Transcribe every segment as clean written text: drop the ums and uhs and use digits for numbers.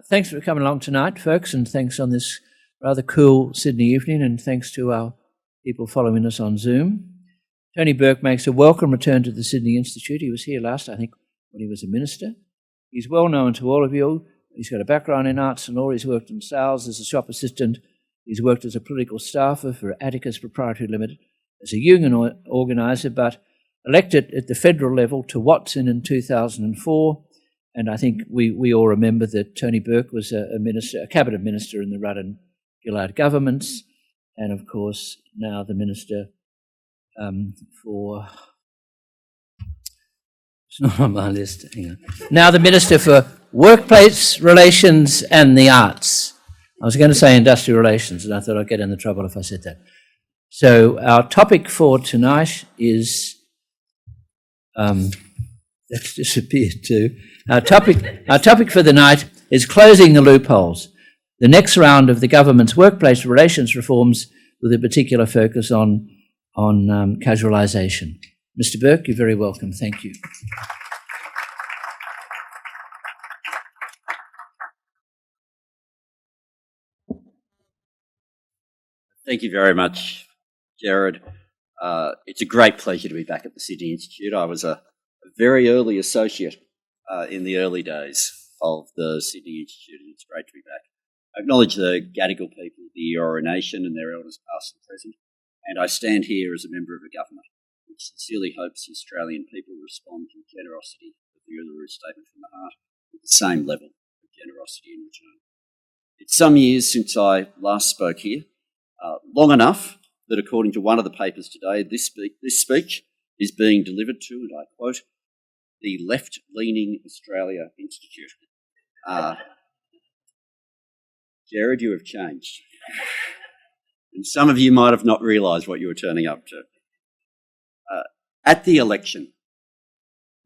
Thanks for coming along tonight, folks, and thanks on this rather cool Sydney evening, and thanks to our people following us on Zoom. Tony Burke makes a welcome return to the Sydney Institute. He was here last, I think, when he was a minister. He's well known to all of you. He's got a background in arts and law. He's worked in sales as a shop assistant. He's worked as a political staffer for Atticus Proprietary Limited, as a union organiser, but elected at the federal level to Watson in 2004. And I think we all remember that Tony Burke was a cabinet minister in the Rudd and Gerard governments, and of course now the minister it's not on my list. Hang on. Now the minister for workplace relations and the arts. I was going to say industrial relations, and I thought I'd get in the trouble if I said that. So our topic for tonight is that's disappeared too. Our topic for the night is closing the loopholes, the next round of the government's workplace relations reforms with a particular focus on casualisation. Mr. Burke, you're very welcome. Thank you. Thank you very much, Gerard. It's a great pleasure to be back at the Sydney Institute. I was a very early associate in the early days of the Sydney Institute, and it's great to be back. I acknowledge the Gadigal people of the Eora Nation and their elders past and present, and I stand here as a member of a government which sincerely hopes the Australian people respond to the generosity of the Uluru Statement from the Heart with the same level of generosity in return. It's some years since I last spoke here, long enough that according to one of the papers today, this speech is being delivered to, and I quote, the left-leaning Australia Institute. Gerard, you have changed. And some of you might have not realised what you were turning up to. At the election,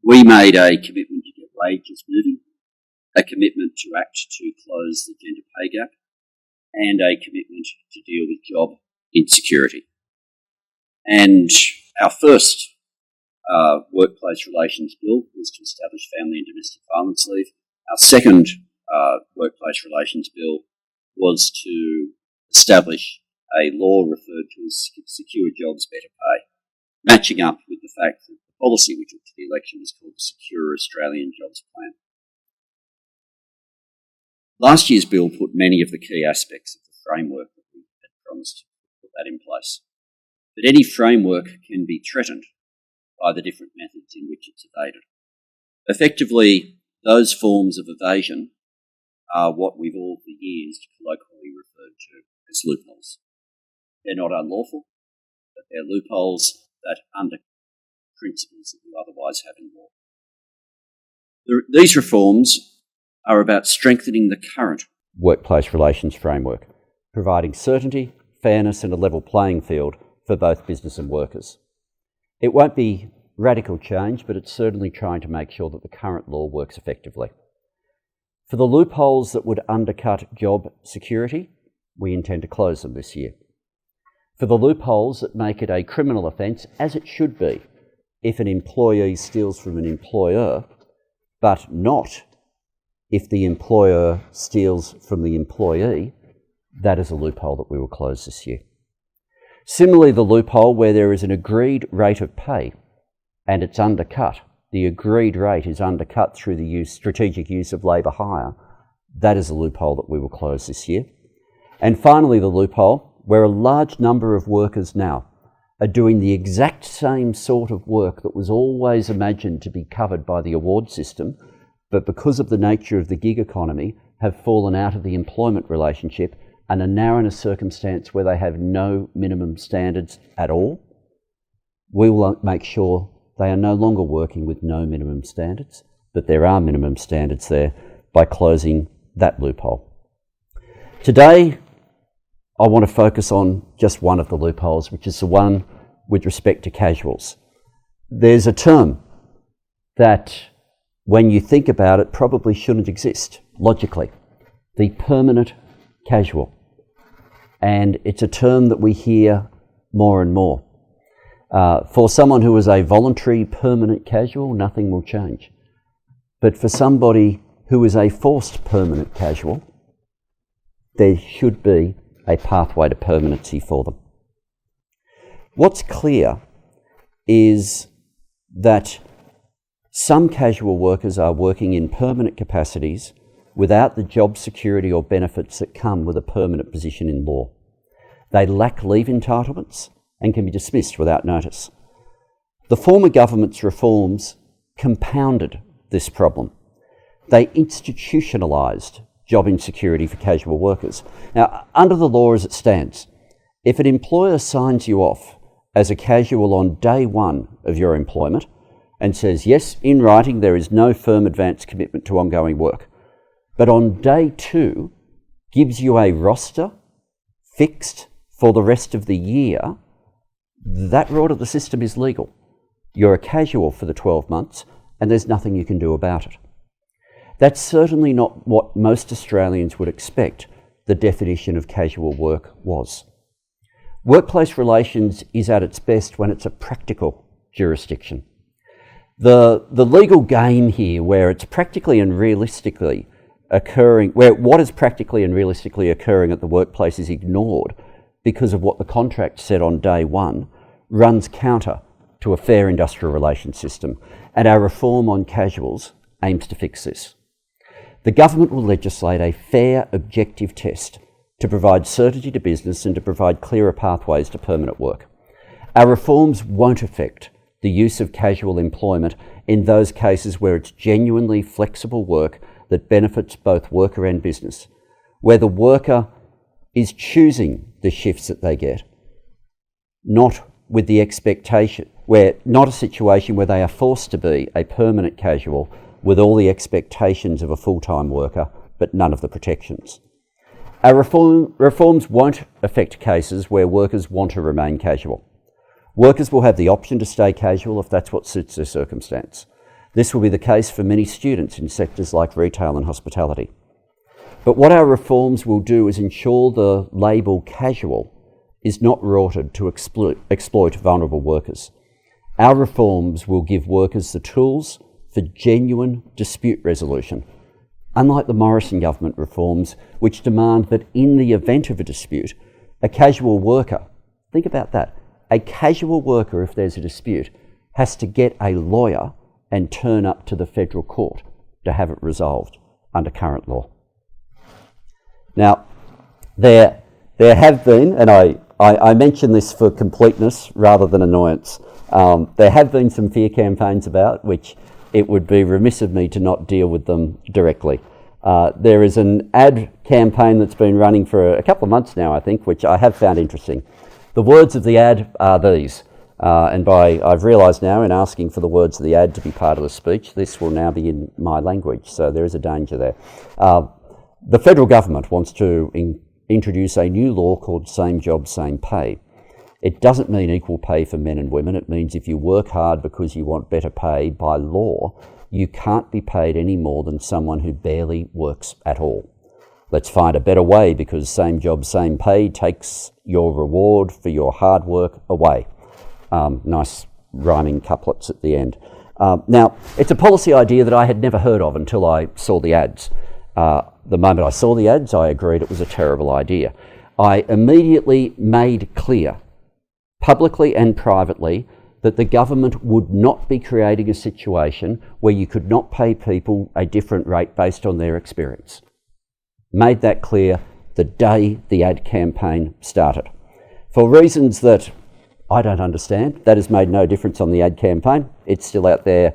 we made a commitment to get wages moving, a commitment to act to close the gender pay gap, and a commitment to deal with job insecurity. And our first workplace relations bill was to establish family and domestic violence leave. Our second workplace relations bill was to establish a law referred to as Secure Jobs, Better Pay, matching up with the fact that the policy we took to the election was called the Secure Australian Jobs Plan. Last year's bill put many of the key aspects of the framework that we had promised to put that in place. But any framework can be threatened by the different methods in which it's evaded. Effectively, those forms of evasion are what we've all for years colloquially referred to as loopholes. They're not unlawful, but they're loopholes that under principles that we otherwise have in law. These reforms are about strengthening the current workplace relations framework, providing certainty, fairness and a level playing field for both business and workers. It won't be radical change, but it's certainly trying to make sure that the current law works effectively. For the loopholes that would undercut job security, we intend to close them this year. For the loopholes that make it a criminal offence, as it should be, if an employee steals from an employer, but not if the employer steals from the employee, that is a loophole that we will close this year. Similarly, the loophole where there is an agreed rate of pay and it's undercut, the agreed rate is undercut through the strategic use of labour hire, that is a loophole that we will close this year. And finally, the loophole where a large number of workers now are doing the exact same sort of work that was always imagined to be covered by the award system, but because of the nature of the gig economy have fallen out of the employment relationship and are now in a circumstance where they have no minimum standards at all. We will make sure they are no longer working with no minimum standards, but there are minimum standards there by closing that loophole. Today, I want to focus on just one of the loopholes, which is the one with respect to casuals. There's a term that, when you think about it, probably shouldn't exist, logically. The permanent casual. And it's a term that we hear more and more. For someone who is a voluntary permanent casual, nothing will change. But for somebody who is a forced permanent casual, there should be a pathway to permanency for them. What's clear is that some casual workers are working in permanent capacities without the job security or benefits that come with a permanent position in law. They lack leave entitlements and can be dismissed without notice. The former government's reforms compounded this problem. They institutionalised job insecurity for casual workers. Now, under the law as it stands, if an employer signs you off as a casual on day one of your employment and says, yes, in writing, there is no firm advance commitment to ongoing work, but on day two gives you a roster fixed for the rest of the year, that rort of the system is legal. You're a casual for the 12 months and there's nothing you can do about it. That's certainly not what most Australians would expect the definition of casual work was. Workplace relations is at its best when it's a practical jurisdiction. The legal game here, where it's practically and realistically occurring, where what is practically and realistically occurring at the workplace is ignored because of what the contract said on day one, runs counter to a fair industrial relations system, and our reform on casuals aims to fix this. The government will legislate a fair, objective test to provide certainty to business and to provide clearer pathways to permanent work. Our reforms won't affect the use of casual employment in those cases where it's genuinely flexible work that benefits both worker and business, where the worker is choosing the shifts that they get, not with the expectation, not a situation where they are forced to be a permanent casual with all the expectations of a full-time worker, but none of the protections. Our reforms won't affect cases where workers want to remain casual. Workers will have the option to stay casual if that's what suits their circumstance. This will be the case for many students in sectors like retail and hospitality. But what our reforms will do is ensure the label casual is not rorted to exploit vulnerable workers. Our reforms will give workers the tools for genuine dispute resolution, unlike the Morrison government reforms, which demand that in the event of a dispute, a casual worker, think about that, a casual worker, if there's a dispute, has to get a lawyer and turn up to the federal court to have it resolved under current law. Now, there have been, and I mention this for completeness rather than annoyance, there have been some fear campaigns about which it would be remiss of me to not deal with them directly. There is an ad campaign that's been running for a couple of months now, I think, which I have found interesting. The words of the ad are these, I've realised now in asking for the words of the ad to be part of the speech, this will now be in my language, so there is a danger there. The federal government wants to introduce a new law called Same Job, Same Pay. It doesn't mean equal pay for men and women. It means if you work hard because you want better pay by law, you can't be paid any more than someone who barely works at all. Let's find a better way, because same job, same pay takes your reward for your hard work away. Nice rhyming couplets at the end. Now, it's a policy idea that I had never heard of until I saw the ads. The moment I saw the ads, I agreed it was a terrible idea. I immediately made clear, publicly and privately, that the government would not be creating a situation where you could not pay people a different rate based on their experience. Made that clear the day the ad campaign started. For reasons that I don't understand, that has made no difference on the ad campaign. It's still out there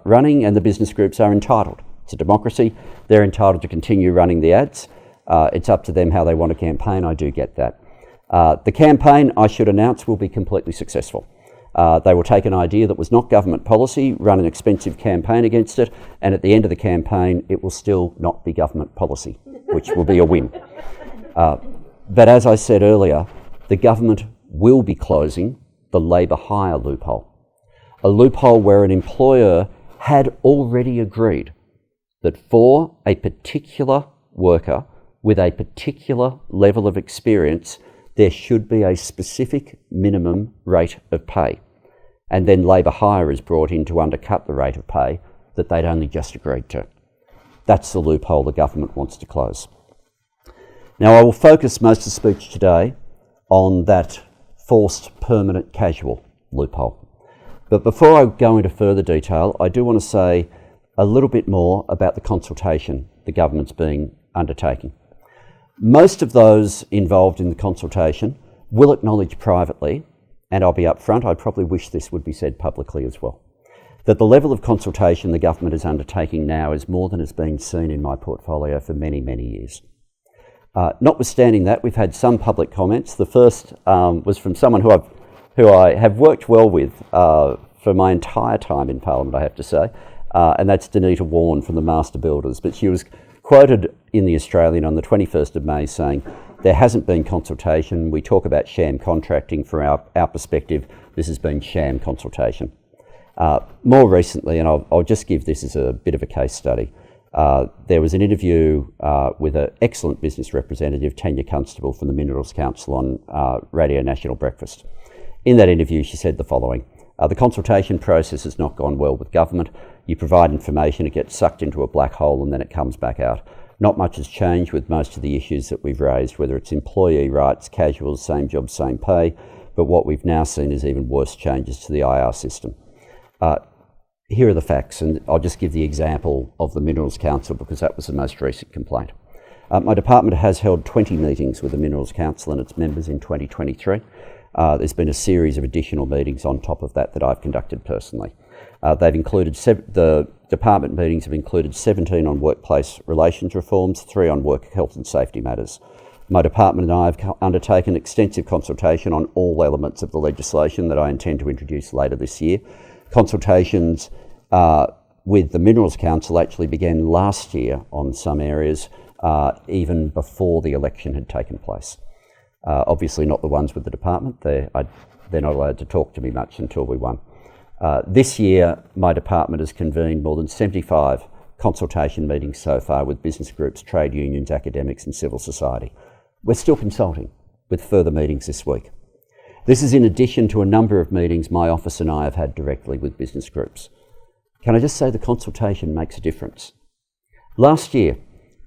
running, and the business groups are entitled. It's a democracy. They're entitled to continue running the ads. It's up to them how they want to campaign. I do get that. The campaign, I should announce, will be completely successful. They will take an idea that was not government policy, run an expensive campaign against it, and at the end of the campaign, it will still not be government policy, which will be a win. But as I said earlier, the government will be closing the labour hire loophole, a loophole where an employer had already agreed that for a particular worker with a particular level of experience, there should be a specific minimum rate of pay. And then labour hire is brought in to undercut the rate of pay that they'd only just agreed to. That's the loophole the government wants to close. Now, I will focus most of the speech today on that forced permanent casual loophole. But before I go into further detail, I do want to say a little bit more about the consultation the government's been undertaking. Most of those involved in the consultation will acknowledge privately, and I'll be upfront, I probably wish this would be said publicly as well, that the level of consultation the government is undertaking now is more than has been seen in my portfolio for many, many years. Notwithstanding that, we've had some public comments. The first was from someone who I have worked well with for my entire time in Parliament, I have to say, and that's Danita Warren from the Master Builders. But she was quoted in The Australian on the 21st of May saying, there hasn't been consultation. We talk about sham contracting. From our perspective, this has been sham consultation. More recently, and I'll just give this as a bit of a case study, there was an interview with an excellent business representative, Tanya Constable from the Minerals Council on Radio National Breakfast. In that interview, she said the following: the consultation process has not gone well with government. You provide information, it gets sucked into a black hole and then it comes back out. Not much has changed with most of the issues that we've raised, whether it's employee rights, casuals, same job, same pay, but what we've now seen is even worse changes to the IR system. Here are the facts, and I'll just give the example of the Minerals Council because that was the most recent complaint. My department has held 20 meetings with the Minerals Council and its members in 2023. There's been a series of additional meetings on top of that I've conducted personally. They've included the department meetings have included 17 on workplace relations reforms, 3 on work health and safety matters. My department and I have undertaken extensive consultation on all elements of the legislation that I intend to introduce later this year. Consultations with the Minerals Council actually began last year on some areas, even before the election had taken place. Obviously not the ones with the department. They're not allowed to talk to me much until we won. This year, my department has convened more than 75 consultation meetings so far with business groups, trade unions, academics and civil society. We're still consulting with further meetings this week. This is in addition to a number of meetings my office and I have had directly with business groups. Can I just say the consultation makes a difference? Last year,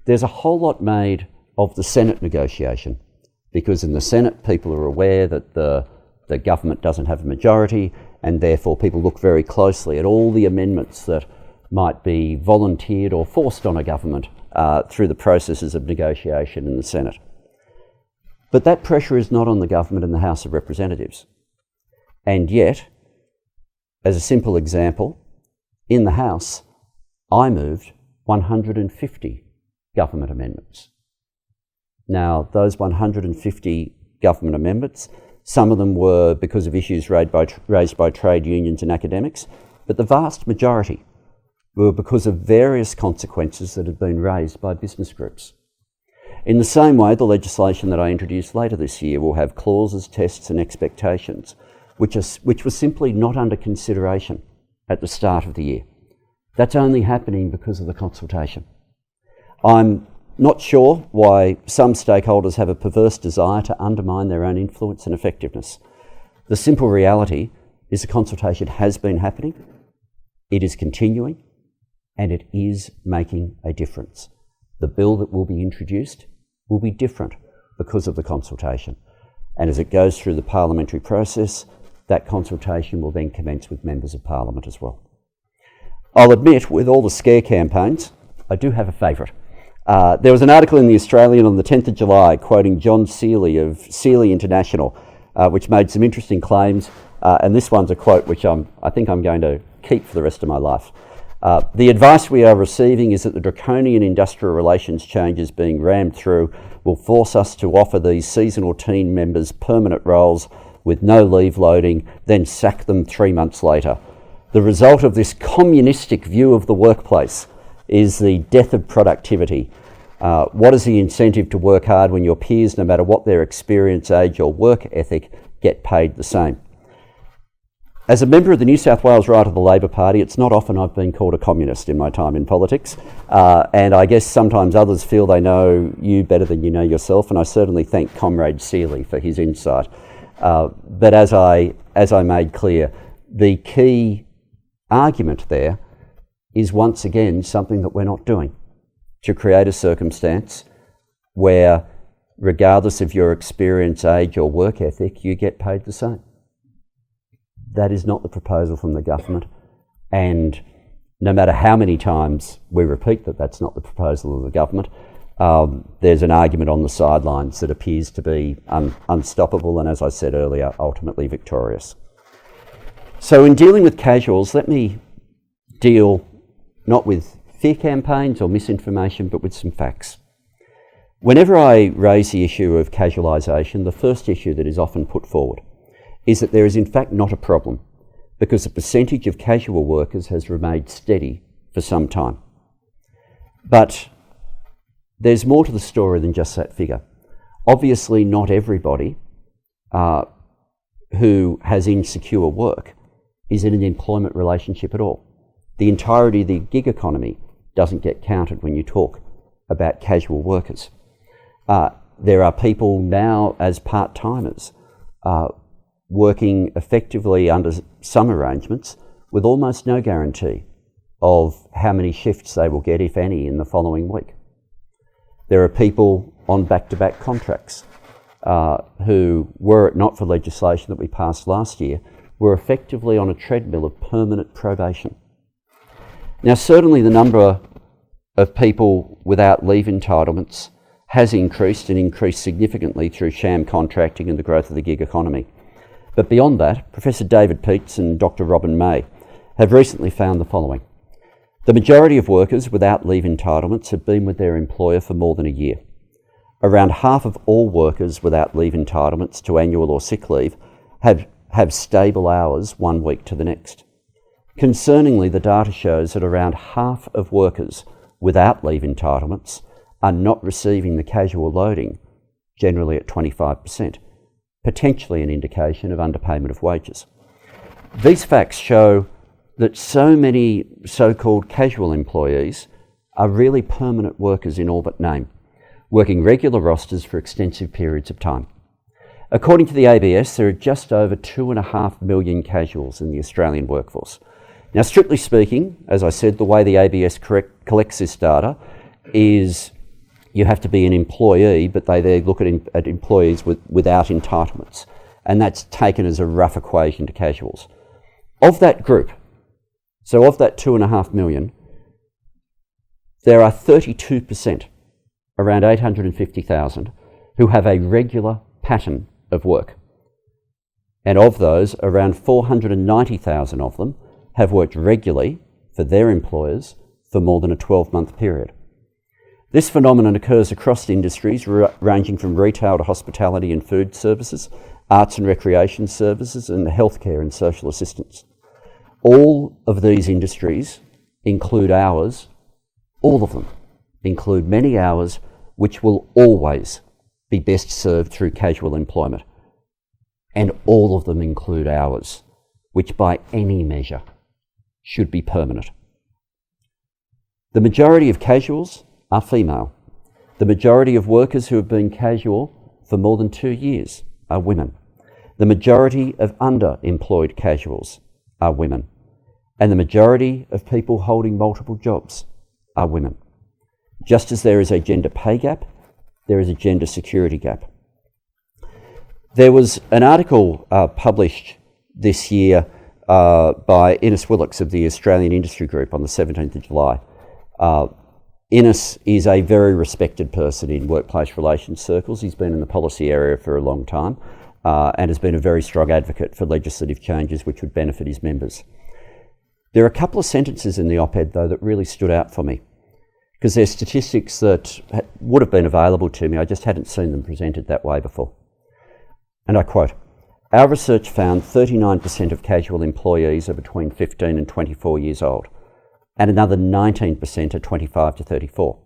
there's a whole lot made of the Senate negotiation, because in the Senate, people are aware that the government doesn't have a majority, and therefore people look very closely at all the amendments that might be volunteered or forced on a government through the processes of negotiation in the Senate. But that pressure is not on the government in the House of Representatives. And yet, as a simple example, in the House, I moved 150 government amendments. Now, those 150 government amendments, some of them were because of issues raised by trade unions and academics, but the vast majority were because of various consequences that had been raised by business groups. In the same way, the legislation that I introduce later this year will have clauses, tests and expectations which were simply not under consideration at the start of the year. That's only happening because of the consultation. I'm not sure why some stakeholders have a perverse desire to undermine their own influence and effectiveness. The simple reality is the consultation has been happening, it is continuing, and it is making a difference. The bill that will be introduced will be different because of the consultation. And as it goes through the parliamentary process, that consultation will then commence with members of Parliament as well. I'll admit, with all the scare campaigns, I do have a favourite. There was an article in The Australian on the 10th of July quoting John Seeley of Seeley International, which made some interesting claims, and this one's a quote which I think I'm going to keep for the rest of my life. The advice we are receiving is that the draconian industrial relations changes being rammed through will force us to offer these seasonal team members permanent roles with no leave loading, then sack them 3 months later. The result of this communistic view of the workplace is the death of productivity. What is the incentive to work hard when your peers, no matter what their experience, age or work ethic, get paid the same? As a member of the New South Wales right of the Labor Party, it's not often I've been called a communist in my time in politics, and I guess sometimes others feel they know you better than you know yourself, and I certainly thank Comrade Seeley for his insight. But as I made clear, the key argument there is once again something that we're not doing. to create a circumstance where, regardless of your experience, age or work ethic, you get paid the same. That is not the proposal from the government, and no matter how many times we repeat that that's not the proposal of the government, there's an argument on the sidelines that appears to be unstoppable and, as I said earlier, ultimately victorious. So in dealing with casuals, let me deal not with fear campaigns or misinformation, but with some facts. Whenever I raise the issue of casualisation, the first issue that is often put forward is that there is in fact not a problem, because the percentage of casual workers has remained steady for some time. But there's more to the story than just that figure. Obviously, not everybody who has insecure work is in an employment relationship at all. The entirety of the gig economy doesn't get counted when you talk about casual workers. There are people now as part-timers working effectively under some arrangements with almost no guarantee of how many shifts they will get, if any, in the following week. There are people on back-to-back contracts who, were it not for legislation that we passed last year, were effectively on a treadmill of permanent probation. Now, certainly the number of people without leave entitlements has increased and increased significantly through sham contracting and the growth of the gig economy. But beyond that, Professor David Peets and Dr. Robin May have recently found the following. The majority of workers without leave entitlements have been with their employer for more than a year. Around half of all workers without leave entitlements to annual or sick leave have stable hours 1 week to the next. Concerningly, the data shows that around half of workers without leave entitlements are not receiving the casual loading, generally at 25%, potentially an indication of underpayment of wages. These facts show that so many so-called casual employees are really permanent workers in all but name, working regular rosters for extensive periods of time. According to the ABS, there are just over 2.5 million casuals in the Australian workforce. Now, strictly speaking, as I said, the way the ABS collects this data is you have to be an employee, but they look at employees without entitlements, and that's taken as a rough equation to casuals. Of that group, so of that 2.5 million, there are 32%, around 850,000, who have a regular pattern of work. And of those, around 490,000 of them have worked regularly for their employers for more than a 12-month period. This phenomenon occurs across industries ranging from retail to hospitality and food services, arts and recreation services, and healthcare and social assistance. All of these industries include hours, all of them include many hours which will always be best served through casual employment. And all of them include hours which by any measure should be permanent. The majority of casuals are female. The majority of workers who have been casual for more than 2 years are women. The majority of underemployed casuals are women. And the majority of people holding multiple jobs are women. Just as there is a gender pay gap, there is a gender security gap. There was an article published this year by Innes Willocks of the Australian Industry Group on the 17th of July. Innes is a very respected person in workplace relations circles. He's been in the policy area for a long time and has been a very strong advocate for legislative changes which would benefit his members. There are a couple of sentences in the op-ed, though, that really stood out for me, because they're statistics that would have been available to me. I just hadn't seen them presented that way before. And I quote, "Our research found 39% of casual employees are between 15 and 24 years old, and another 19% are 25 to 34.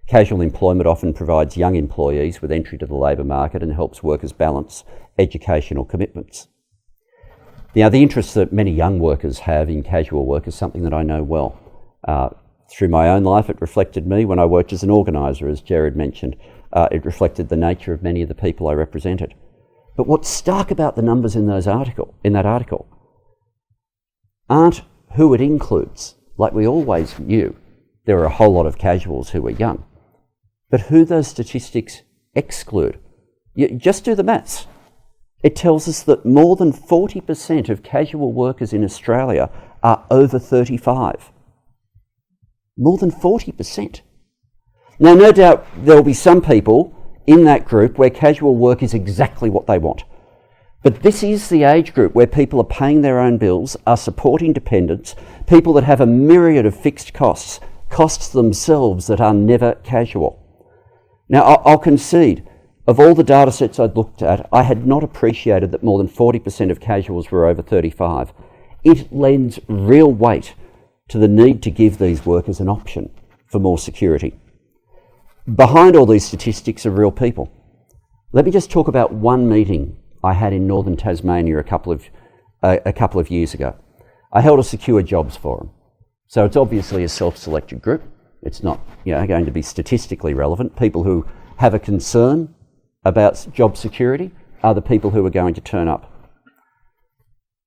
Casual employment often provides young employees with entry to the labour market and helps workers balance educational commitments." Now, the interest that many young workers have in casual work is something that I know well. Through my own life, it reflected me when I worked as an organiser, as Gerard mentioned. It reflected the nature of many of the people I represented. But what's stark about the numbers in that article aren't who it includes, like we always knew. there are a whole lot of casuals who are young. But who those statistics exclude? You just do the maths. It tells us that more than 40% of casual workers in Australia are over 35. More than 40%. Now, no doubt there will be some people in that group where casual work is exactly what they want. But this is the age group where people are paying their own bills, are supporting dependents, people that have a myriad of fixed costs, costs themselves that are never casual. Now, I'll concede, of all the data sets I'd looked at, I had not appreciated that more than 40% of casuals were over 35. It lends real weight to the need to give these workers an option for more security. Behind all these statistics are real people. Let me just talk about one meeting I had in northern Tasmania a couple of years ago. I held a secure jobs forum. So it's obviously a self-selected group. It's not going to be statistically relevant. People who have a concern about job security are the people who are going to turn up.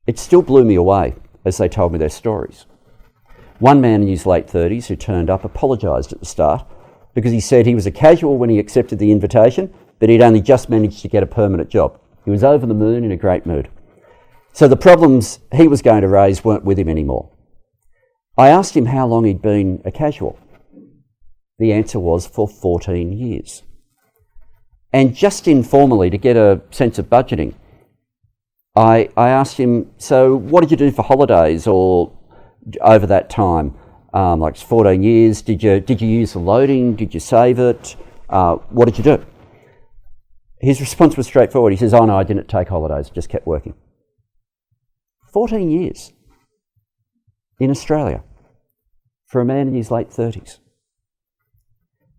It still blew me away as they told me their stories. One man in his late 30s who turned up apologised at the start because he said he was a casual when he accepted the invitation, but he'd only just managed to get a permanent job. He was over the moon, in a great mood. So the problems he was going to raise weren't with him anymore. I asked him how long he'd been a casual. The answer was for 14 years. And just informally, to get a sense of budgeting, I asked him, so what did you do for holidays or over that time? Like 14 years, did you use the loading? Did you save it? What did you do? His response was straightforward. He says, oh no, I didn't take holidays, just kept working. 14 years in Australia for a man in his late 30s.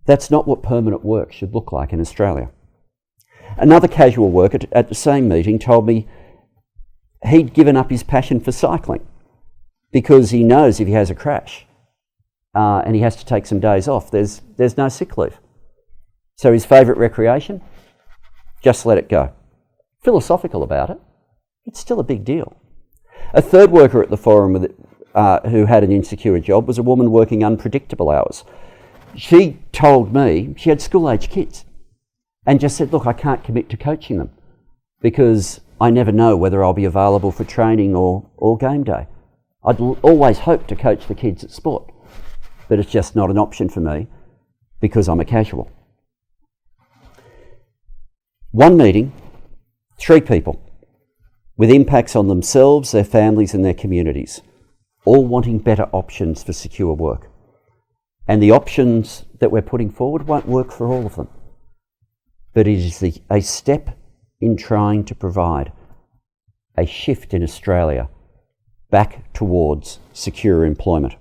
That's not what permanent work should look like in Australia. Another casual worker at the same meeting told me he'd given up his passion for cycling because he knows if he has a crash and he has to take some days off, there's no sick leave. So his favourite recreation? Just let it go. Philosophical about it, it's still a big deal. A third worker at the forum who had an insecure job was a woman working unpredictable hours. She told me she had school-age kids and just said, look, I can't commit to coaching them because I never know whether I'll be available for training or game day. I'd always hoped to coach the kids at sport, but it's just not an option for me because I'm a casual. One meeting, 3 people, with impacts on themselves, their families and their communities, all wanting better options for secure work. And the options that we're putting forward won't work for all of them. But it is a step in trying to provide a shift in Australia back towards secure employment.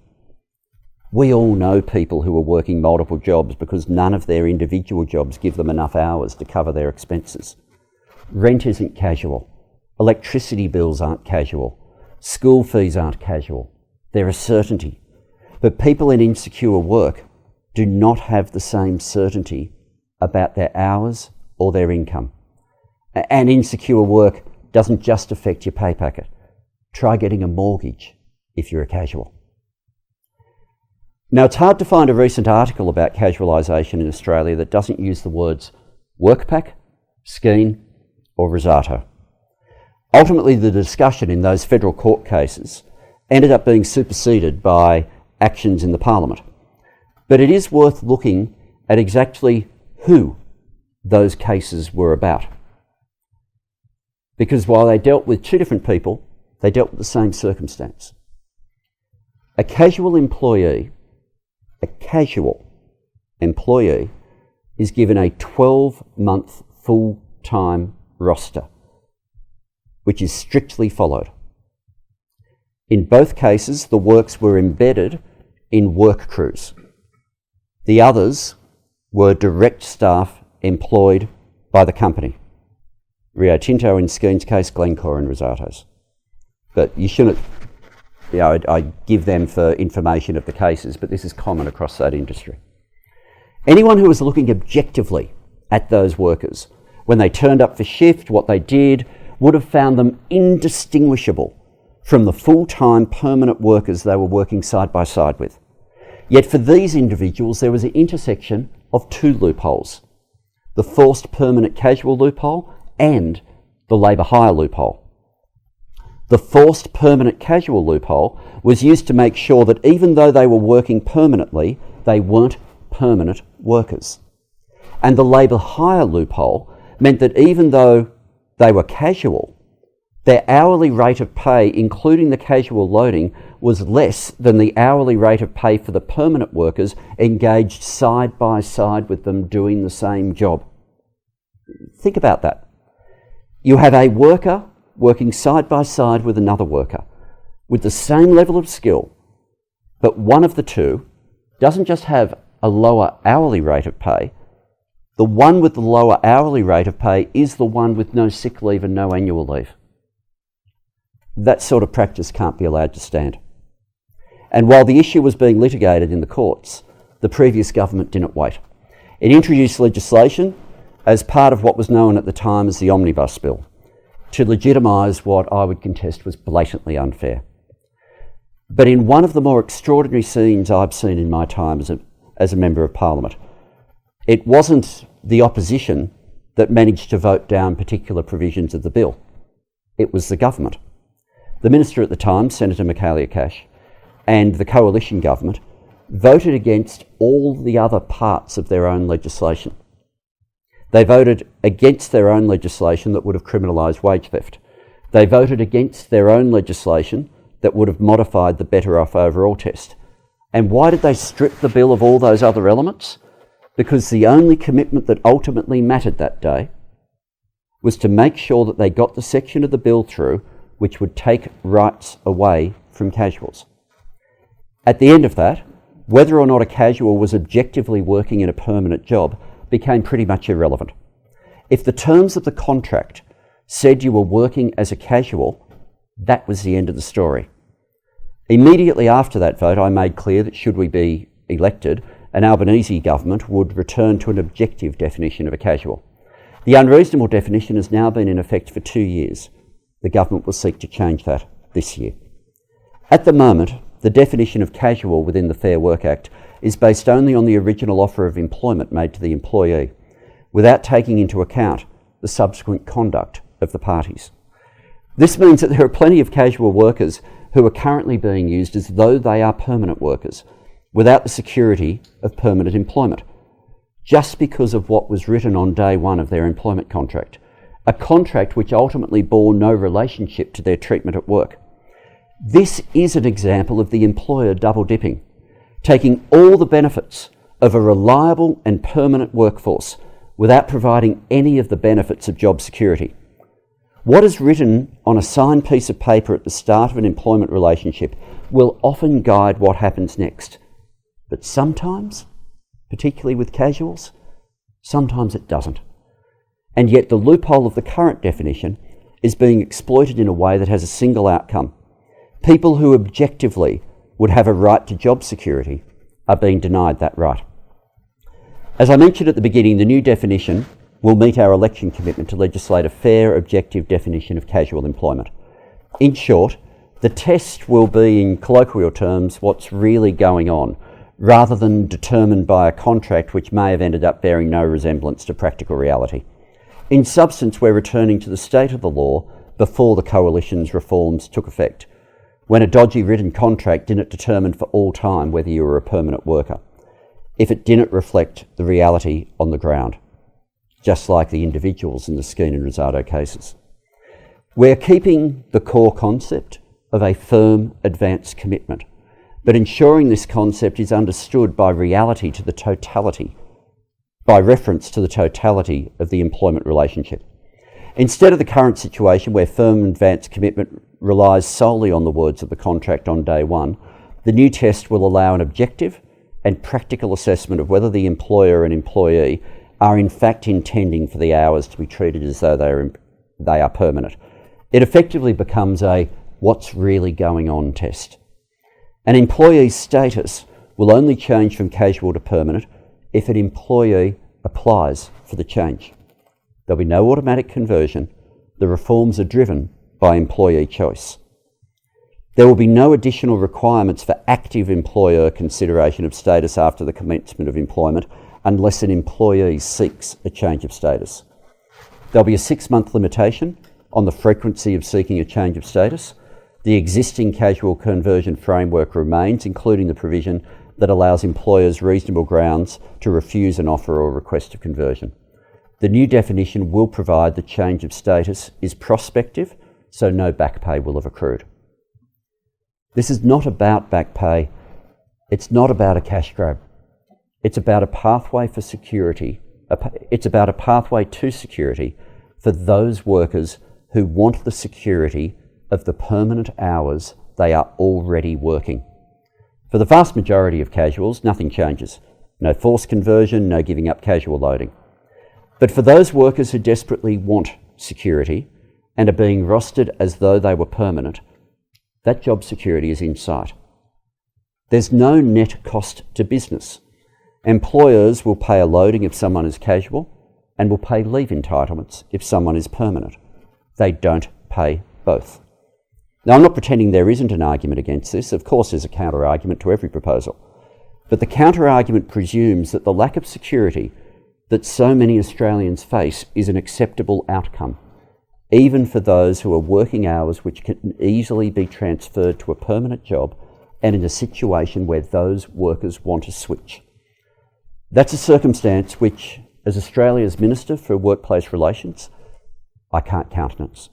We all know people who are working multiple jobs because none of their individual jobs give them enough hours to cover their expenses. Rent isn't casual. Electricity bills aren't casual. School fees aren't casual. They're a certainty. But people in insecure work do not have the same certainty about their hours or their income. And insecure work doesn't just affect your pay packet. Try getting a mortgage if you're a casual. Now, it's hard to find a recent article about casualisation in Australia that doesn't use the words workpack, scheme or risotto. Ultimately, the discussion in those federal court cases ended up being superseded by actions in the Parliament. But it is worth looking at exactly who those cases were about. Because while they dealt with 2 different people, they dealt with the same circumstance. A casual employee is given a 12-month full-time roster, which is strictly followed. In both cases, the works were embedded in work crews. The others were direct staff employed by the company. Rio Tinto in Skeen's case, Glencore in Risotto's. But you shouldn't, I give them for information of the cases, but this is common across that industry. Anyone who was looking objectively at those workers, when they turned up for shift, what they did, would have found them indistinguishable from the full-time permanent workers they were working side by side with. Yet for these individuals, there was an intersection of two loopholes: the forced permanent casual loophole and the labour hire loophole. The forced permanent casual loophole was used to make sure that even though they were working permanently, they weren't permanent workers. And the labour hire loophole meant that even though they were casual, their hourly rate of pay, including the casual loading, was less than the hourly rate of pay for the permanent workers engaged side by side with them doing the same job. Think about that. You have a worker working side by side with another worker with the same level of skill, but one of the two doesn't just have a lower hourly rate of pay. The one with the lower hourly rate of pay is the one with no sick leave and no annual leave. That sort of practice can't be allowed to stand. And while the issue was being litigated in the courts, the previous government didn't wait. It introduced legislation as part of what was known at the time as the Omnibus Bill to legitimise what I would contest was blatantly unfair. But in one of the more extraordinary scenes I've seen in my time as a Member of Parliament, it wasn't the opposition that managed to vote down particular provisions of the bill. It was the government. The Minister at the time, Senator Michaelia Cash, and the coalition government voted against all the other parts of their own legislation. They voted against their own legislation that would have criminalised wage theft. They voted against their own legislation that would have modified the Better Off Overall test. And why did they strip the bill of all those other elements? Because the only commitment that ultimately mattered that day was to make sure that they got the section of the bill through which would take rights away from casuals. At the end of that, whether or not a casual was objectively working in a permanent job became pretty much irrelevant. If the terms of the contract said you were working as a casual, that was the end of the story. Immediately after that vote, I made clear that should we be elected, an Albanese government would return to an objective definition of a casual. The unreasonable definition has now been in effect for 2 years. The government will seek to change that this year. At the moment, the definition of casual within the Fair Work Act is based only on the original offer of employment made to the employee, without taking into account the subsequent conduct of the parties. This means that there are plenty of casual workers who are currently being used as though they are permanent workers, without the security of permanent employment, just because of what was written on day one of their employment contract, a contract which ultimately bore no relationship to their treatment at work. This is an example of the employer double-dipping, taking all the benefits of a reliable and permanent workforce without providing any of the benefits of job security. What is written on a signed piece of paper at the start of an employment relationship will often guide what happens next. But sometimes, particularly with casuals, sometimes it doesn't. And yet the loophole of the current definition is being exploited in a way that has a single outcome. People who objectively would have a right to job security are being denied that right. As I mentioned at the beginning, the new definition will meet our election commitment to legislate a fair, objective definition of casual employment. In short, the test will be, in colloquial terms, what's really going on, rather than determined by a contract which may have ended up bearing no resemblance to practical reality. In substance, we're returning to the state of the law before the coalition's reforms took effect, when a dodgy written contract didn't determine for all time whether you were a permanent worker, if it didn't reflect the reality on the ground, just like the individuals in the Skene and Rosado cases. We're keeping the core concept of a firm advance commitment, but ensuring this concept is understood by reality to the totality, by reference to the totality of the employment relationship. Instead of the current situation where firm advance commitment relies solely on the words of the contract on day one, the new test will allow an objective and practical assessment of whether the employer and employee are in fact intending for the hours to be treated as though they are permanent. It effectively becomes a what's really going on test. An employee's status will only change from casual to permanent if an employee applies for the change. There'll be no automatic conversion. The reforms are driven by employee choice. There will be no additional requirements for active employer consideration of status after the commencement of employment unless an employee seeks a change of status. There'll be a 6-month limitation on the frequency of seeking a change of status. The existing casual conversion framework remains, including the provision that allows employers reasonable grounds to refuse an offer or request of conversion. The new definition will provide the change of status is prospective, so no back pay will have accrued. This is not about back pay. It's not about a cash grab. It's about a pathway for security. It's about a pathway to security for those workers who want the security of the permanent hours they are already working. For the vast majority of casuals, nothing changes. No forced conversion, no giving up casual loading. But for those workers who desperately want security and are being rostered as though they were permanent, that job security is in sight. There's no net cost to business. Employers will pay a loading if someone is casual and will pay leave entitlements if someone is permanent. They don't pay both. Now, I'm not pretending there isn't an argument against this. Of course, there's a counter-argument to every proposal. But the counter-argument presumes that the lack of security that so many Australians face is an acceptable outcome, even for those who are working hours which can easily be transferred to a permanent job and in a situation where those workers want to switch. That's a circumstance which, as Australia's Minister for Workplace Relations, I can't countenance.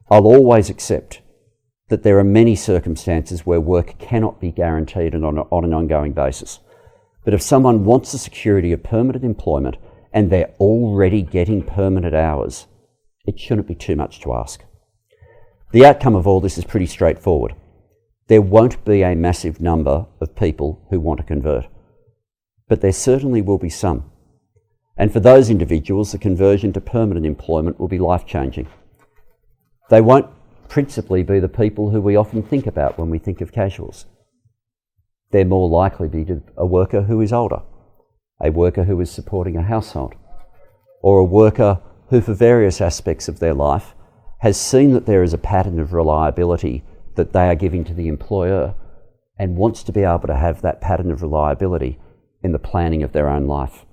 I'll always accept that there are many circumstances where work cannot be guaranteed on an ongoing basis. But if someone wants the security of permanent employment and they're already getting permanent hours, it shouldn't be too much to ask. The outcome of all this is pretty straightforward. There won't be a massive number of people who want to convert, but there certainly will be some. And for those individuals, the conversion to permanent employment will be life-changing. They won't principally be the people who we often think about when we think of casuals. They're more likely to be a worker who is older, a worker who is supporting a household, or a worker who for various aspects of their life has seen that there is a pattern of reliability that they are giving to the employer and wants to be able to have that pattern of reliability in the planning of their own life.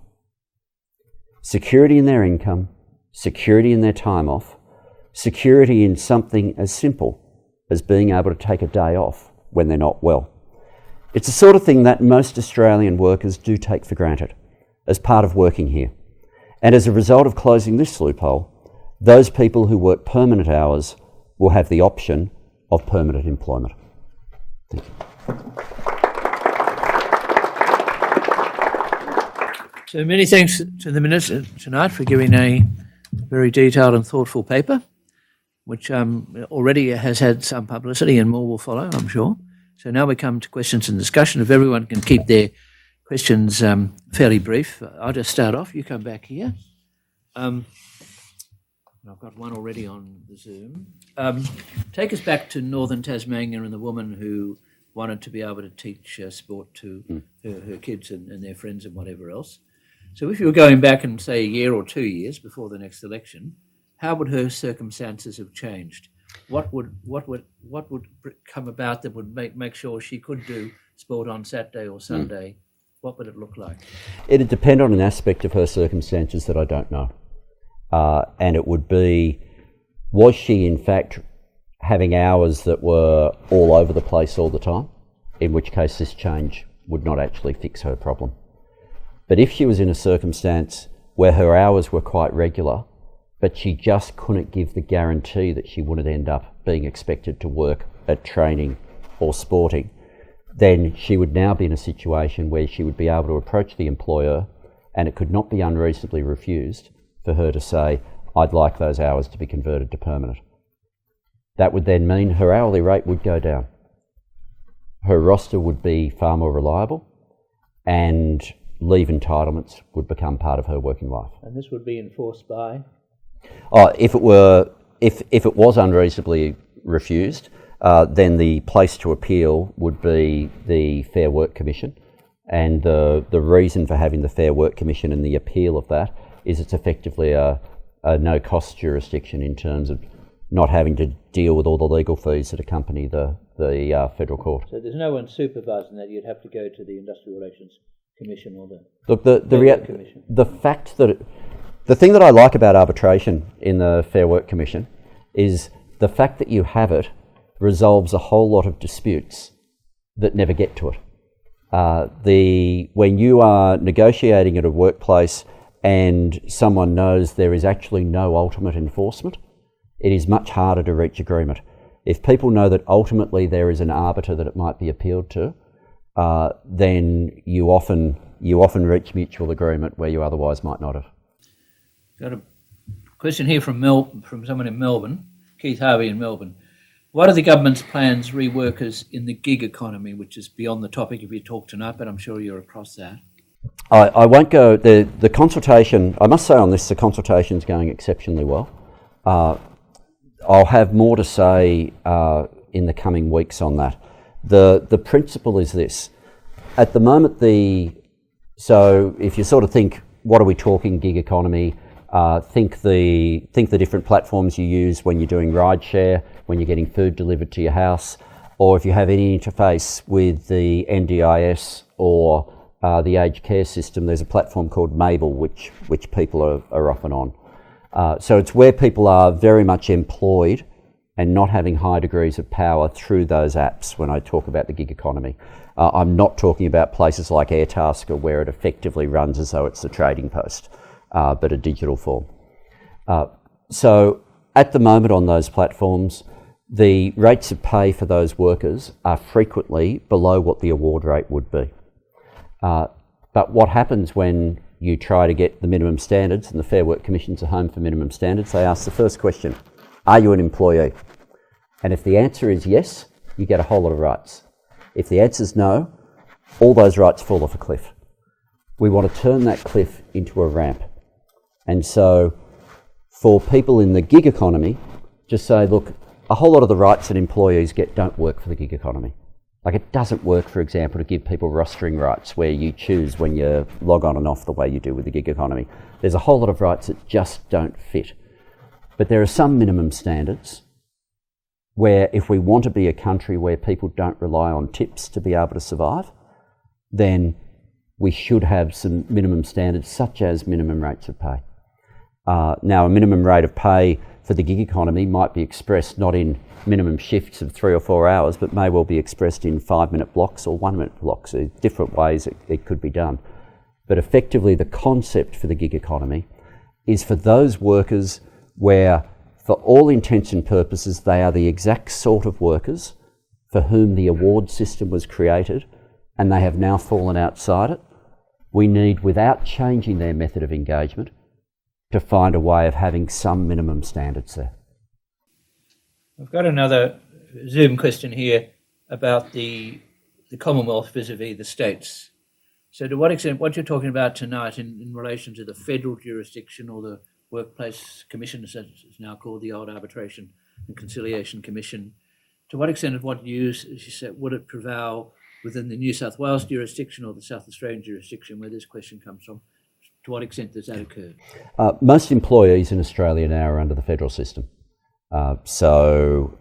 Security in their income, security in their time off, security in something as simple as being able to take a day off when they're not well. It's the sort of thing that most Australian workers do take for granted as part of working here. And as a result of closing this loophole, those people who work permanent hours will have the option of permanent employment. Thank you. So many thanks to the Minister tonight for giving a very detailed and thoughtful paper, which already has had some publicity and more will follow, I'm sure. So now we come to questions and discussion. If everyone can keep their questions fairly brief, I'll just start off. You come back here. I've got one already on the Zoom. Take us back to northern Tasmania and the woman who wanted to be able to teach sport to her kids and their friends and whatever else. So if you were going back and say a year or 2 years before the next election, how would her circumstances have changed? What would come about that would make sure she could do sport on Saturday or Sunday? What would it look like? It'd depend on an aspect of her circumstances that I don't know. And it would be, was she in fact having hours that were all over the place all the time? In which case this change would not actually fix her problem. But if she was in a circumstance where her hours were quite regular, but she just couldn't give the guarantee that she wouldn't end up being expected to work at training or sporting, then she would now be in a situation where she would be able to approach the employer and it could not be unreasonably refused for her to say, I'd like those hours to be converted to permanent. That would then mean her hourly rate would go down. Her roster would be far more reliable and leave entitlements would become part of her working life. And this would be enforced by? If it was unreasonably refused, then the place to appeal would be the Fair Work Commission, and the reason for having the Fair Work Commission and the appeal of that is it's effectively a no-cost jurisdiction in terms of not having to deal with all the legal fees that accompany the the federal court. So there's no one supervising that. You'd have to go to the Industrial Relations Commission or the Look, Commission. the fact that the thing that I like about arbitration in the Fair Work Commission is the fact that you have it resolves a whole lot of disputes that never get to it. When you are negotiating at a workplace and someone knows there is actually no ultimate enforcement, it is much harder to reach agreement. If people know that ultimately there is an arbiter that it might be appealed to, then you often reach mutual agreement where you otherwise might not have. Got a question here from someone in Melbourne, Keith Harvey in Melbourne. What are the government's plans re workers in the gig economy, which is beyond the topic of your talk tonight, but I'm sure you're across that. I won't go, the consultation, I must say on this, the consultation's going exceptionally well. I'll have more to say in the coming weeks on that. The principle is this. At the moment, so if you sort of think, what are we talking gig economy? Think the different platforms you use when you're doing rideshare, when you're getting food delivered to your house, or if you have any interface with the NDIS or the aged care system. There's a platform called Mabel, which people are often on. So it's where people are very much employed and not having high degrees of power through those apps when I talk about the gig economy. I'm not talking about places like Airtasker where it effectively runs as though it's a trading post, but a digital form. So at the moment on those platforms, the rates of pay for those workers are frequently below what the award rate would be. But what happens when you try to get the minimum standards, and the Fair Work Commission's a home for minimum standards, they ask the first question, are you an employee? And if the answer is yes, you get a whole lot of rights. If the answer is no, all those rights fall off a cliff. We want to turn that cliff into a ramp. And so for people in the gig economy, just say, look, a whole lot of the rights that employees get don't work for the gig economy. Like it doesn't work, for example, to give people rostering rights where you choose when you log on and off the way you do with the gig economy. There's a whole lot of rights that just don't fit. But there are some minimum standards where if we want to be a country where people don't rely on tips to be able to survive, then we should have some minimum standards such as minimum rates of pay. Now, a minimum rate of pay for the gig economy might be expressed not in minimum shifts of 3 or 4 hours, but may well be expressed in 5-minute blocks or 1-minute blocks. There are different ways it could be done. But effectively, the concept for the gig economy is for those workers where, for all intents and purposes, they are the exact sort of workers for whom the award system was created and they have now fallen outside it. We need, without changing their method of engagement, to find a way of having some minimum standards there. I've got another Zoom question here about the Commonwealth vis-a-vis the states. So to what extent, what you're talking about tonight in relation to the federal jurisdiction or the Workplace Commission, as it's now called, the old Arbitration and Conciliation Commission, to what extent of what you said, would it prevail within the New South Wales jurisdiction or the South Australian jurisdiction where this question comes from? To what extent does that occur? Most employees in Australia now are under the federal system. So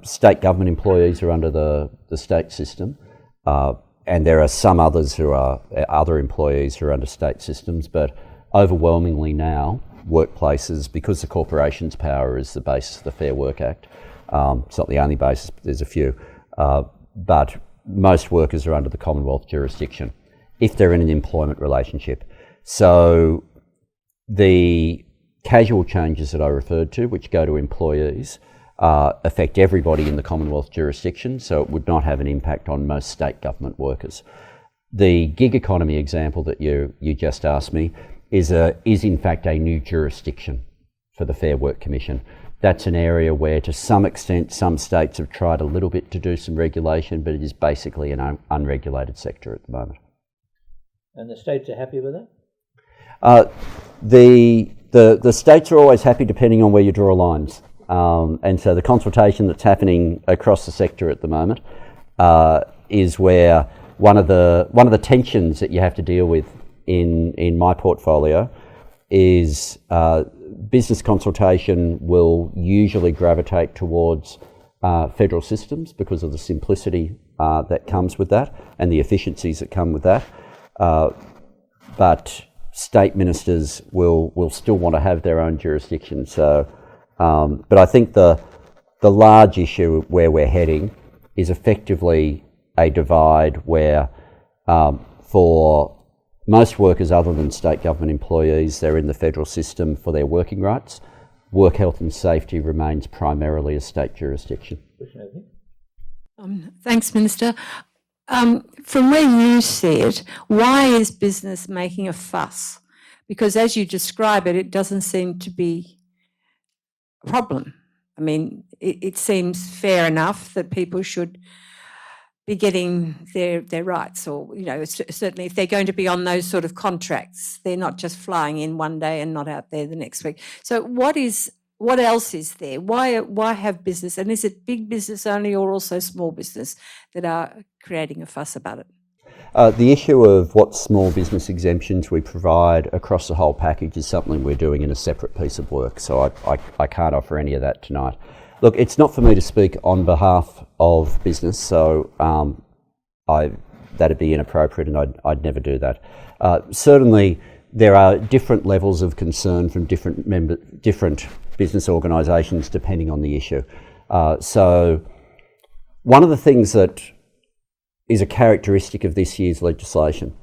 state government employees are under the state system, and there are some others who are other employees who are under state systems, but overwhelmingly now workplaces, because the corporation's power is the basis of the Fair Work Act. It's not the only basis, but there's a few, but most workers are under the Commonwealth jurisdiction if they're in an employment relationship. So the casual changes that I referred to, which go to employees, affect everybody in the Commonwealth jurisdiction, so it would not have an impact on most state government workers. The gig economy example that you just asked me is in fact a new jurisdiction for the Fair Work Commission. That's an area where, to some extent, some states have tried a little bit to do some regulation, but it is basically an unregulated sector at the moment. And the states are happy with it? The states are always happy depending on where you draw lines. And so the consultation that's happening across the sector at the moment is where one of the tensions that you have to deal with in my portfolio is business consultation will usually gravitate towards federal systems because of the simplicity that comes with that and the efficiencies that come with that. But state ministers will still want to have their own jurisdiction. So, but I think the large issue where we're heading is effectively a divide where for most workers other than state government employees, they're in the federal system for their working rights. Work health and safety remains primarily a state jurisdiction. Thanks, Minister. From where you see it, why is business making a fuss? Because as you describe it, it doesn't seem to be a problem. I mean, it seems fair enough that people should be getting their rights, or, you know, certainly if they're going to be on those sort of contracts, they're not just flying in one day and not out there the next week. So what else is there? Why have business? And is it big business only or also small business that are creating a fuss about it? The issue of what small business exemptions we provide across the whole package is something we're doing in a separate piece of work, so I can't offer any of that tonight. Look, it's not for me to speak on behalf of business, so that'd be inappropriate and I'd never do that. Certainly there are different levels of concern from different business organisations depending on the issue. So one of the things that is a characteristic of this year's legislation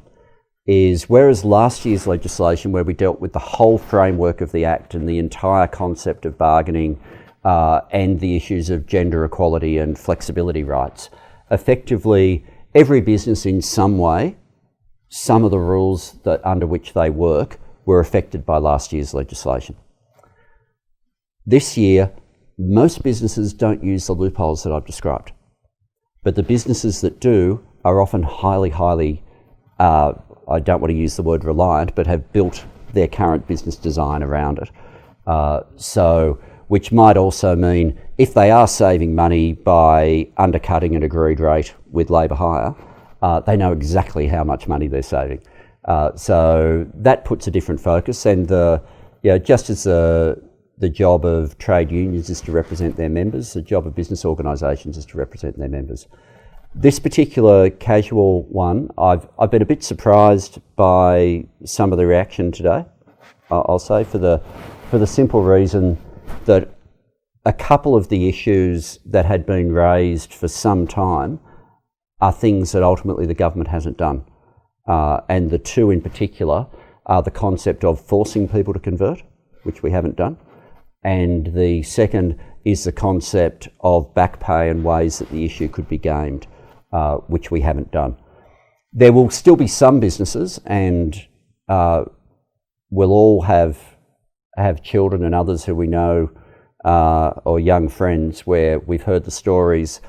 is, whereas last year's legislation, where we dealt with the whole framework of the Act and the entire concept of bargaining and the issues of gender equality and flexibility rights, effectively every business in some way, some of the rules that under which they work were affected by last year's legislation. This year, most businesses don't use the loopholes that I've described. But the businesses that do are often highly, I don't want to use the word reliant, but have built their current business design around it. So, which might also mean if they are saving money by undercutting an agreed rate with labour hire, they know exactly how much money they're saving. So that puts a different focus, and just as the job of trade unions is to represent their members, the job of business organisations is to represent their members. This particular casual one, I've been a bit surprised by some of the reaction today. I'll say for the simple reason that a couple of the issues that had been raised for some time are things that ultimately the government hasn't done. And the two in particular are the concept of forcing people to convert, which we haven't done. And the second is the concept of back pay and ways that the issue could be gamed, which we haven't done. There will still be some businesses, and we'll all have children and others who we know, or young friends, where we've heard the stories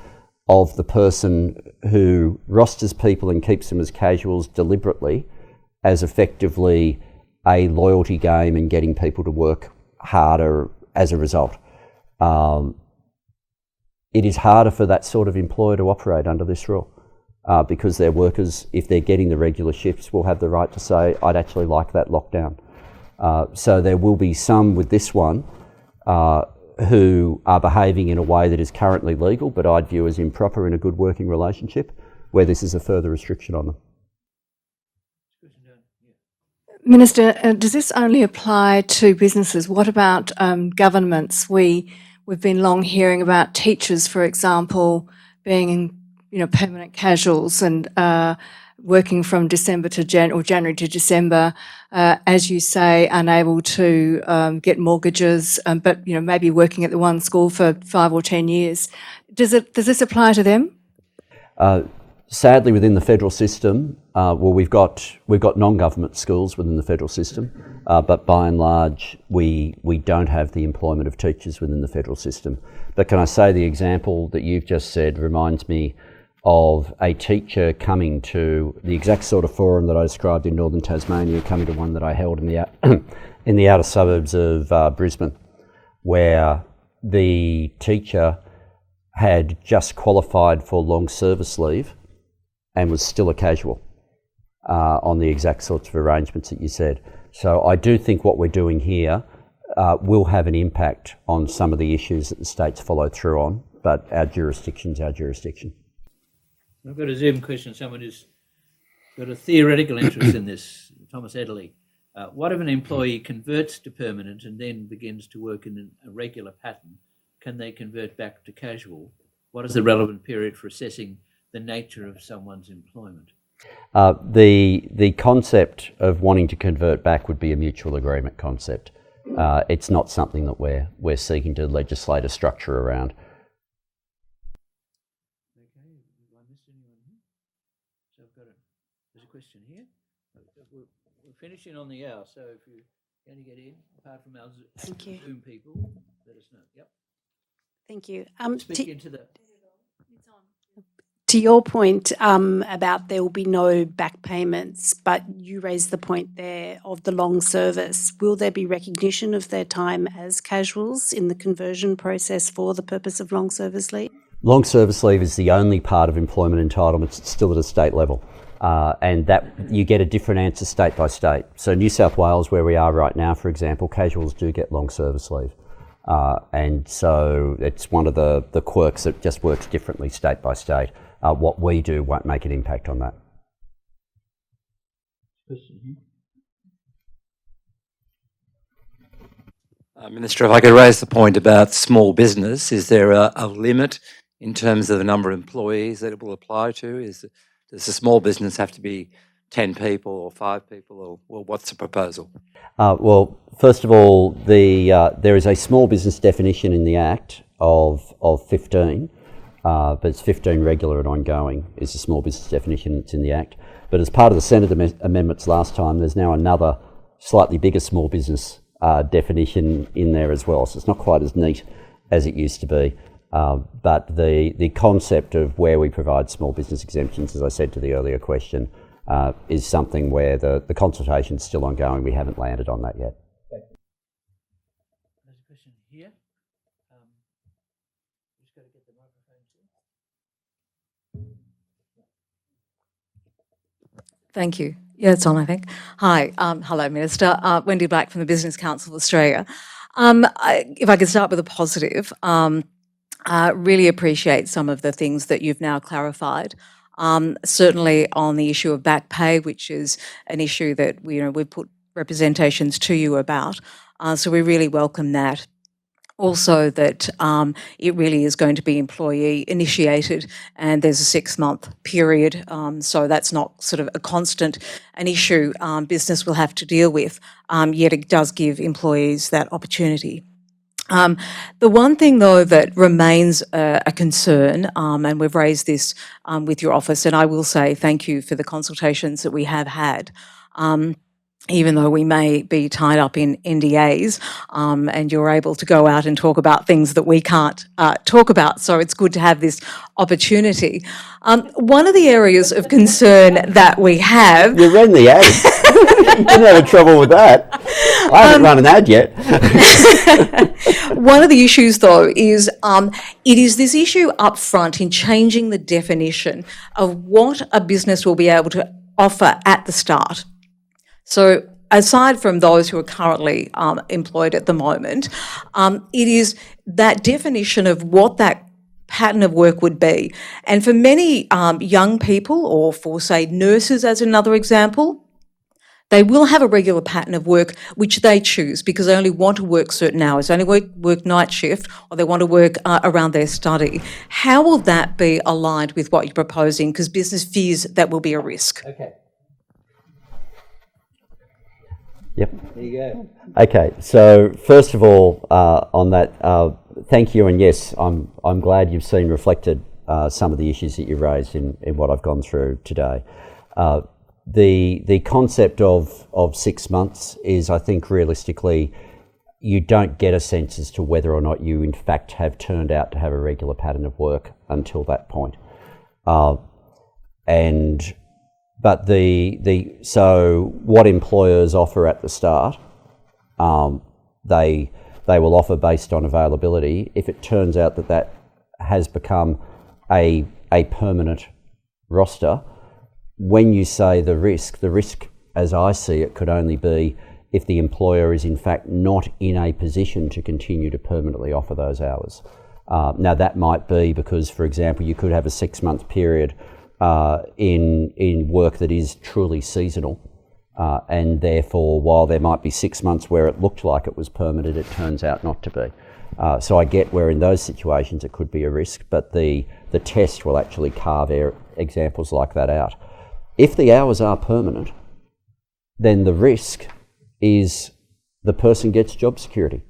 of the person who rosters people and keeps them as casuals deliberately as effectively a loyalty game and getting people to work harder as a result. It is harder for that sort of employer to operate under this rule because their workers, if they're getting the regular shifts, will have the right to say, I'd actually like that lockdown. So there will be some with this one who are behaving in a way that is currently legal, but I'd view as improper in a good working relationship, where this is a further restriction on them. Minister, does this only apply to businesses? What about governments? We've been long hearing about teachers, for example, being permanent casuals and working from December to January to December, as you say, unable to get mortgages, but maybe working at the one school for 5 or 10 years. Does this apply to them? Sadly, within the federal system, we've got non-government schools within the federal system, but by and large, we don't have the employment of teachers within the federal system. But can I say the example that you've just said reminds me of a teacher coming to the exact sort of forum that I described in northern Tasmania, coming to one that I held in the outer suburbs of Brisbane, where the teacher had just qualified for long service leave and was still a casual on the exact sorts of arrangements that you said. So I do think what we're doing here will have an impact on some of the issues that the states follow through on but our jurisdiction's our jurisdiction. I've got a Zoom question. Someone who's got a theoretical interest in this, Thomas Edley. What if an employee converts to permanent and then begins to work in a regular pattern? Can they convert back to casual? What is the relevant period for assessing the nature of someone's employment? The concept of wanting to convert back would be a mutual agreement concept. It's not something that we're seeking to legislate a structure around. Okay, have I missed anyone here? So there's a question here. We're finishing on the hour, so if you're going to get in, apart from our Thank you. Zoom people, let us know. Yep. Thank you. Speak into the... To your point about there will be no back payments, but you raised the point there of the long service. Will there be recognition of their time as casuals in the conversion process for the purpose of long service leave? Long service leave is the only part of employment entitlements still at a state level, and that you get a different answer state by state. So New South Wales, where we are right now, for example, casuals do get long service leave. And so it's one of the quirks that just works differently state by state. What we do won't make an impact on that. Minister, if I could raise the point about small business, is there a limit in terms of the number of employees that it will apply to? Does a small business have to be 10 people or 5 people, or what's the proposal? Well, first of all, there is a small business definition in the Act of 15, but it's 15 regular and ongoing is the small business definition that's in the Act. But as part of the Senate amendments last time, there's now another slightly bigger small business definition in there as well. So it's not quite as neat as it used to be. But the concept of where we provide small business exemptions, as I said to the earlier question, is something where the consultation is still ongoing. We haven't landed on that yet. There's a question here. Just got to get the microphone to. Thank you. Yeah, it's on, I think. Hi. Hello, Minister. Wendy Black from the Business Council of Australia. If I could start with a positive, really appreciate some of the things that you've now clarified. Certainly on the issue of back pay, which is an issue that we've put representations to you about. So we really welcome that. Also that it really is going to be employee initiated and there's a 6-month period. So that's not sort of an issue business will have to deal with, yet it does give employees that opportunity. The one thing, though, that remains a concern, and we've raised this with your office, and I will say thank you for the consultations that we have had, even though we may be tied up in NDAs, and you're able to go out and talk about things that we can't talk about. So it's good to have this opportunity. One of the areas of concern that we have... You ran the ad. You didn't have trouble with that. I haven't run an ad yet. One of the issues, though, is it is this issue up front in changing the definition of what a business will be able to offer at the start. So aside from those who are currently employed at the moment, it is that definition of what that pattern of work would be. And for many young people, or for, say, nurses as another example, they will have a regular pattern of work which they choose because they only want to work certain hours, they only work night shift, or they want to work around their study. How will that be aligned with what you're proposing? Because business fears that will be a risk. Okay. Yep. There you go. Okay, so first of all, on that, thank you, and yes, I'm glad you've seen reflected some of the issues that you raised in what I've gone through today. The concept of 6 months is, I think, realistically, you don't get a sense as to whether or not you in fact have turned out to have a regular pattern of work until that point. But so what employers offer at the start, they will offer based on availability. If it turns out that has become a permanent roster, when you say the risk as I see it could only be if the employer is in fact not in a position to continue to permanently offer those hours. Now that might be because, for example, you could have a 6-month period in work that is truly seasonal, and therefore, while there might be 6 months where it looked like it was permanent, it turns out not to be. So I get where in those situations it could be a risk, but the test will actually carve examples like that out. If the hours are permanent, then the risk is the person gets job security.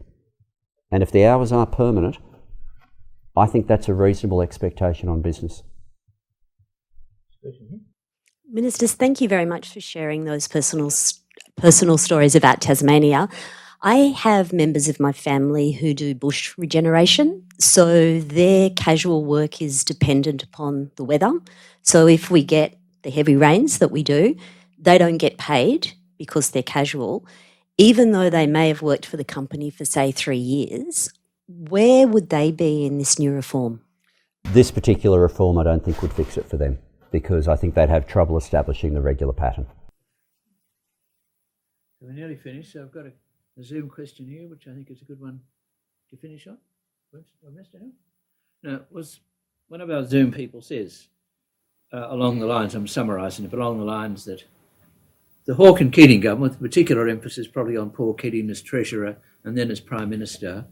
And if the hours are permanent, I think that's a reasonable expectation on business. Ministers, thank you very much for sharing those personal stories about Tasmania. I have members of my family who do bush regeneration, so their casual work is dependent upon the weather. So if we get the heavy rains that we do, they don't get paid because they're casual, even though they may have worked for the company for, say, 3 years. Where would they be in this new reform? This particular reform I don't think would fix it for them, because I think they'd have trouble establishing the regular pattern. We're nearly finished, so I've got a Zoom question here, which I think is a good one to finish on. Now, was one of our Zoom people says, along the lines, I'm summarising it, but along the lines that the Hawke and Keating government, with particular emphasis probably on Paul Keating as Treasurer and then as Prime Minister,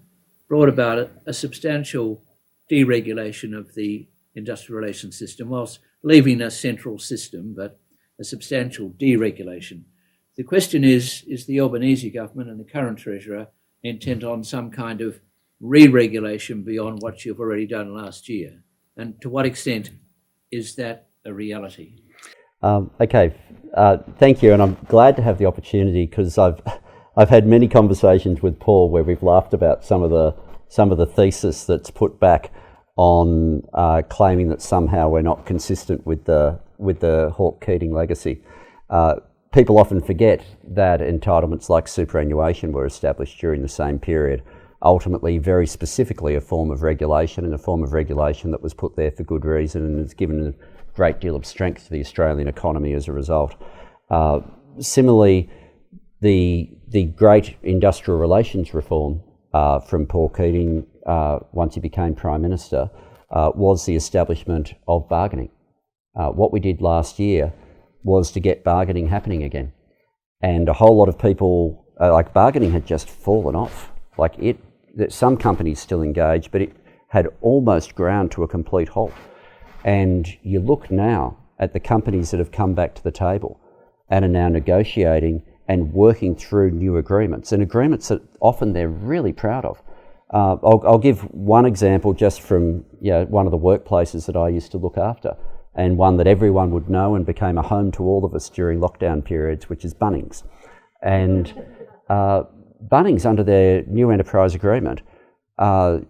brought about a substantial deregulation of the industrial relations system, whilst leaving a central system, but a substantial deregulation. The question is the Albanese government and the current Treasurer intent on some kind of re-regulation beyond what you've already done last year? And to what extent is that a reality? Okay, thank you, and I'm glad to have the opportunity, because I've had many conversations with Paul where we've laughed about some of the thesis that's put back on claiming that somehow we're not consistent with the Hawke-Keating legacy. People often forget that entitlements like superannuation were established during the same period, ultimately very specifically a form of regulation, and a form of regulation that was put there for good reason and has given a great deal of strength to the Australian economy as a result. Similarly, the great industrial relations reform from Paul Keating once he became Prime Minister was the establishment of bargaining. What we did last year was to get bargaining happening again. And a whole lot of people, bargaining had just fallen off. Some companies still engaged, but it had almost ground to a complete halt. And you look now at the companies that have come back to the table and are now negotiating and working through new agreements, and agreements that often they're really proud of. I'll give one example just from one of the workplaces that I used to look after, and one that everyone would know and became a home to all of us during lockdown periods, which is Bunnings. And Bunnings, under their new enterprise agreement,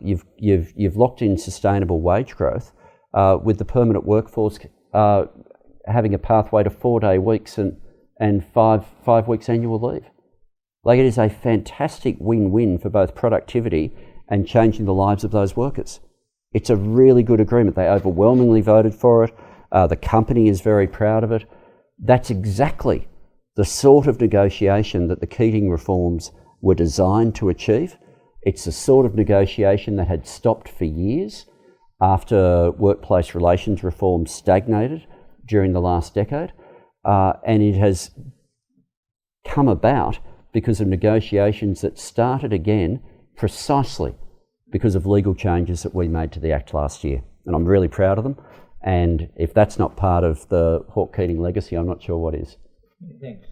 you've locked in sustainable wage growth with the permanent workforce having a pathway to 4-day weeks and five weeks annual leave. It is a fantastic win-win for both productivity and changing the lives of those workers. It's a really good agreement. They overwhelmingly voted for it. The company is very proud of it. That's exactly the sort of negotiation that the Keating reforms were designed to achieve. It's the sort of negotiation that had stopped for years after workplace relations reform stagnated during the last decade. And it has come about because of negotiations that started again precisely because of legal changes that we made to the Act last year. And I'm really proud of them. And if that's not part of the Hawke-Keating legacy, I'm not sure what is. Thanks.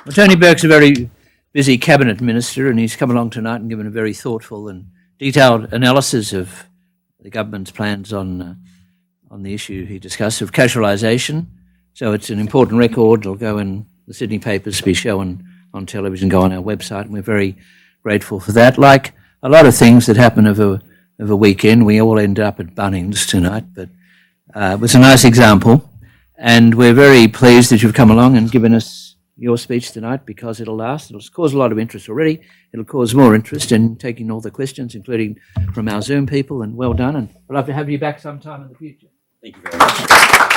Well, Tony Burke's a very busy cabinet minister, and he's come along tonight and given a very thoughtful and detailed analysis of the government's plans on the issue he discussed of casualisation. So it's an important record. It'll go in the Sydney papers, be shown on television, go on our website, and we're very grateful for that. Like a lot of things that happen over a weekend, we all end up at Bunnings tonight, but it was a nice example, and we're very pleased that you've come along and given us your speech tonight, because it'll last. It'll cause a lot of interest already. It'll cause more interest in taking all the questions, including from our Zoom people, and well done, and I'd love to have you back sometime in the future. Thank you very much.